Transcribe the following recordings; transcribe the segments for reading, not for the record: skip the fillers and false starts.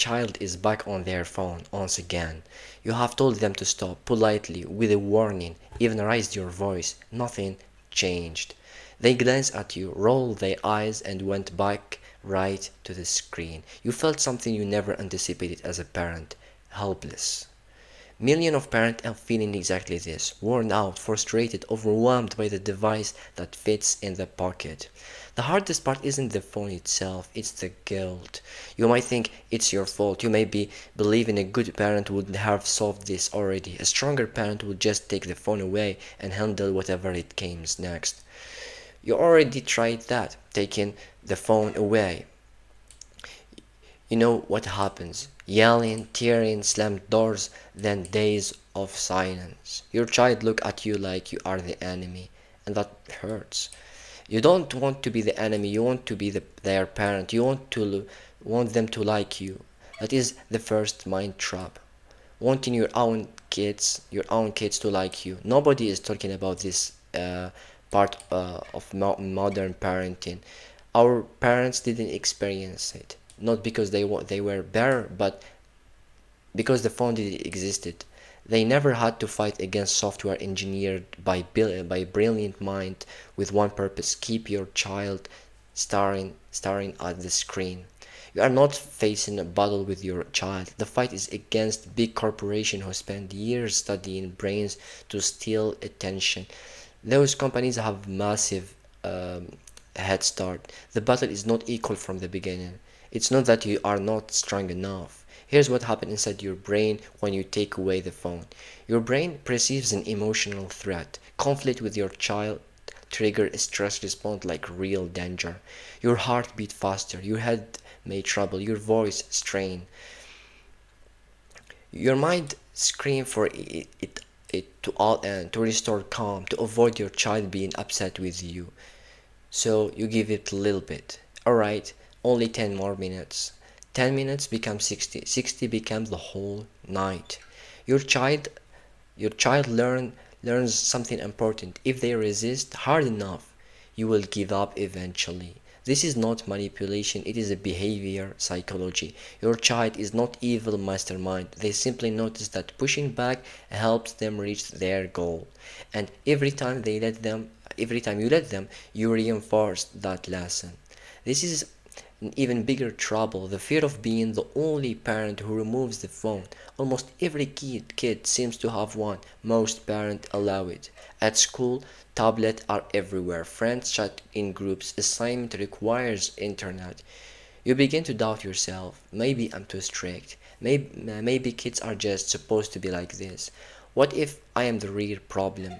child is back on their phone once again. You have told them to stop politely with a warning, even raised your voice. Nothing changed. They glanced at you, rolled their eyes, and went back right to the screen. You felt something you never anticipated as a parent: helpless. Millions of parents are feeling exactly this: worn out, frustrated, overwhelmed by the device that fits in the pocket. The hardest part isn't the phone itself, it's the guilt. You might think it's your fault. You may be believing a good parent would have solved this already. A stronger parent would just take the phone away and handle whatever it comes next. You already tried that, taking the phone away. You know what happens: yelling, tearing, slammed doors, then days of silence. Your child look at you like you are the enemy, and that hurts. You don't want to be the enemy, you want to be their parent. You want them to like you. That is the first mind trap. Wanting your own kids to like you. Nobody is talking about this part of modern parenting. Our parents didn't experience it, not because they were better, but because the phone didn't existed. They never had to fight against software engineered by brilliant mind with one purpose: keep your child staring at the screen. You are not facing a battle with your child. The fight is against big corporations who spend years studying brains to steal attention. Those companies have massive head start. The battle is not equal from the beginning. It's not that you are not strong enough. Here's what happens inside your brain when you take away the phone. Your brain perceives an emotional threat. Conflict with your child trigger a stress response like real danger. Your heart beat faster, your head may trouble, your voice strain. Your mind scream for it to all end, to restore calm, to avoid your child being upset with you. So you give it a little bit. Alright, only 10 more minutes. 10 minutes becomes 60. 60 becomes the whole night. Your child learns something important. If they resist hard enough, you will give up eventually. This is not manipulation, it is a behavior psychology. Your child is not evil mastermind. They simply notice that pushing back helps them reach their goal. And every time you let them, you reinforce that lesson. This is an even bigger trouble: the fear of being the only parent who removes the phone. Almost every kid seems to have one. Most parents allow it. At school, tablets are everywhere. Friends chat in groups. Assignment requires internet. You begin to doubt yourself. Maybe I'm too strict. Maybe kids are just supposed to be like this. What if I am the real problem?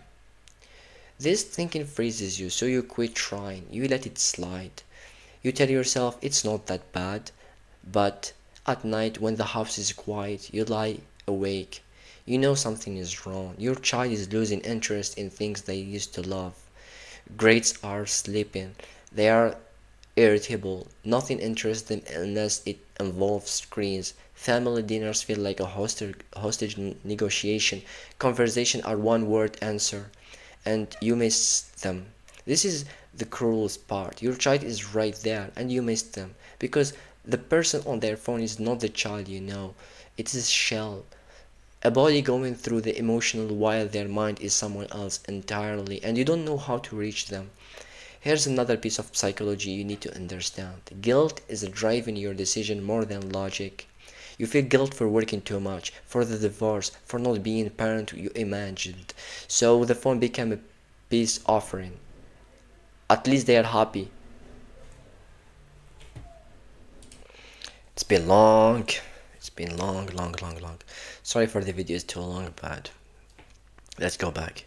This thinking freezes you, so you quit trying. You let it slide. You tell yourself it's not that bad. But at night, when the house is quiet, you lie awake. You know something is wrong. Your child is losing interest in things they used to love. Grades are slipping. They are irritable. Nothing interests them unless it involves screens. Family dinners feel like a hostage negotiation. Conversation are one word answer, and you miss them. This is the cruelest part. Your child is right there, and you miss them because the person on their phone is not the child you know. It is a shell, a body going through the emotional while their mind is someone else entirely, and you don't know how to reach them. Here's another piece of psychology you need to understand. Guilt is driving your decision more than logic. You feel guilt for working too much, for the divorce, for not being the parent you imagined. So the phone became a peace offering. At least they are happy. It's been long. It's been long, long, long, long. Sorry for the video is too long, but let's go back.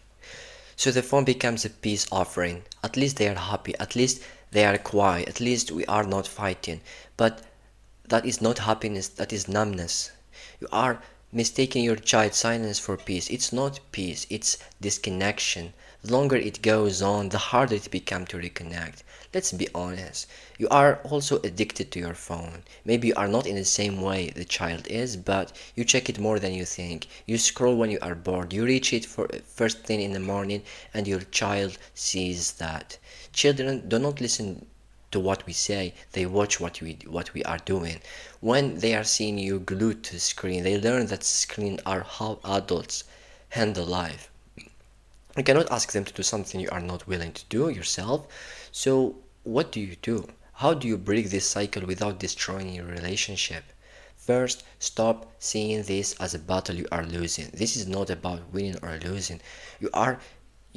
So the phone becomes a peace offering. At least they are happy. At least they are quiet. At least we are not fighting. But that is not happiness. That is numbness. You are mistaking your child's silence for peace. It's not peace. It's disconnection. The longer it goes on, the harder it becomes to reconnect. Let's be honest. You are also addicted to your phone. Maybe you are not in the same way the child is, but you check it more than you think. You scroll when you are bored. You reach it for first thing in the morning, and your child sees that. Children do not listen to what we say. They watch what we are doing. When they are seeing you glued to the screen, they learn that screen are how adults handle life. You cannot ask them to do something you are not willing to do yourself. So, what do you do? How do you break this cycle without destroying your relationship? First, stop seeing this as a battle you are losing. This is not about winning or losing. You are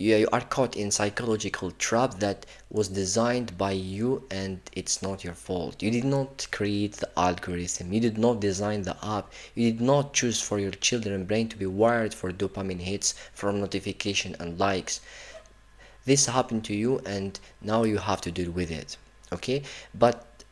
you are caught in psychological trap that was designed by you, and it's not your fault. You did not create the algorithm. You did not design the app. You did not choose for your children brain to be wired for dopamine hits from notification and likes. This happened to you, and now you have to deal with it. Okay, but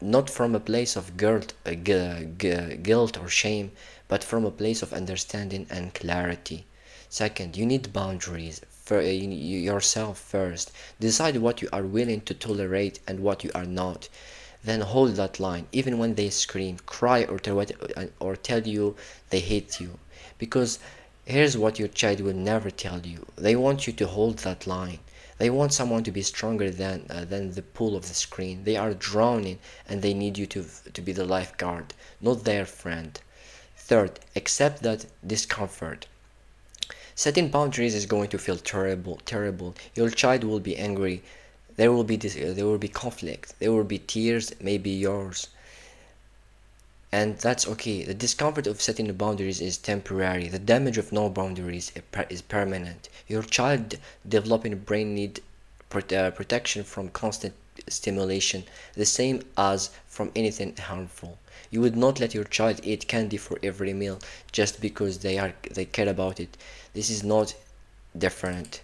not from a place of guilt or shame, but from a place of understanding and clarity. Second, you need boundaries for yourself first. Decide what you are willing to tolerate and what you are not. Then hold that line, even when they scream, cry, or tell you they hate you. Because here's what your child will never tell you. They want you to hold that line. They want someone to be stronger than the pull of the screen. They are drowning, and they need you to be the lifeguard, not their friend. Third, accept that discomfort. Setting boundaries is going to feel terrible, terrible. Your child will be angry. There will be conflict. There will be tears, maybe yours. And that's okay. The discomfort of setting the boundaries is temporary. The damage of no boundaries is permanent. Your child developing brain need protection from constant stimulation, the same as from anything harmful. You would not let your child eat candy for every meal just because they care about it. This is not different.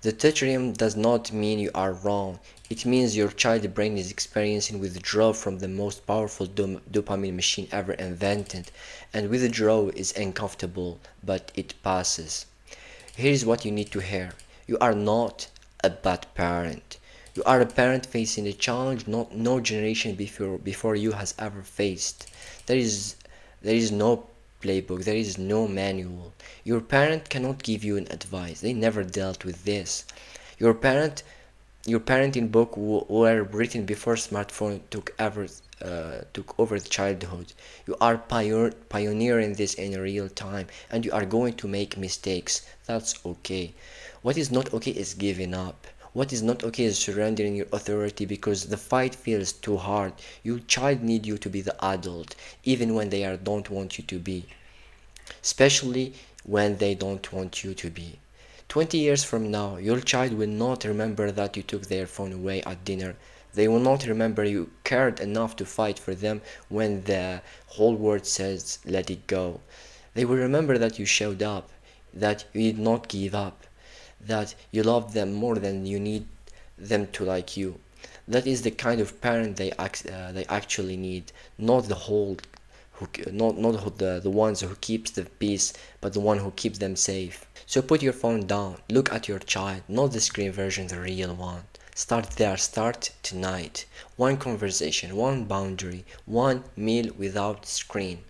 The deuterium does not mean you are wrong. It means your child brain is experiencing withdrawal from the most powerful dopamine machine ever invented. And withdrawal is uncomfortable, but it passes. Here is what you need to hear. You are not a bad parent. You are a parent facing a challenge no generation before you has ever faced. There is there is no playbook, there is no manual. Your parent cannot give you an advice. They never dealt with this. Your parent your parenting book were written before smartphone took over childhood. You are pioneering this in real time, and you are going to make mistakes. That's okay. What is not okay is giving up. What is not okay is surrendering your authority because the fight feels too hard. Your child need you to be the adult, even when don't want you to be, especially when they don't want you to be. 20 years from now, your child will not remember that you took their phone away at dinner. They will not remember you cared enough to fight for them when the whole world says let it go. They will remember that you showed up, that you did not give up, that you love them more than you need them to like you. That is the kind of parent they actually need, not the whole not the ones who keeps the peace, but the one who keeps them safe. So put your phone down, look at your child, not the screen version, the real one. Start there, start tonight. One conversation, one boundary, one meal without screen.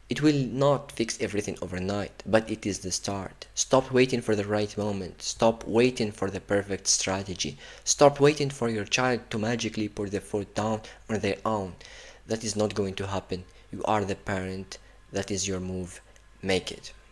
It will not fix everything overnight, but it is the start. Stop waiting for the right moment. Stop waiting for the perfect strategy. Stop waiting for your child to magically put their foot down on their own. That is not going to happen. You are the parent. That is your move. Make it.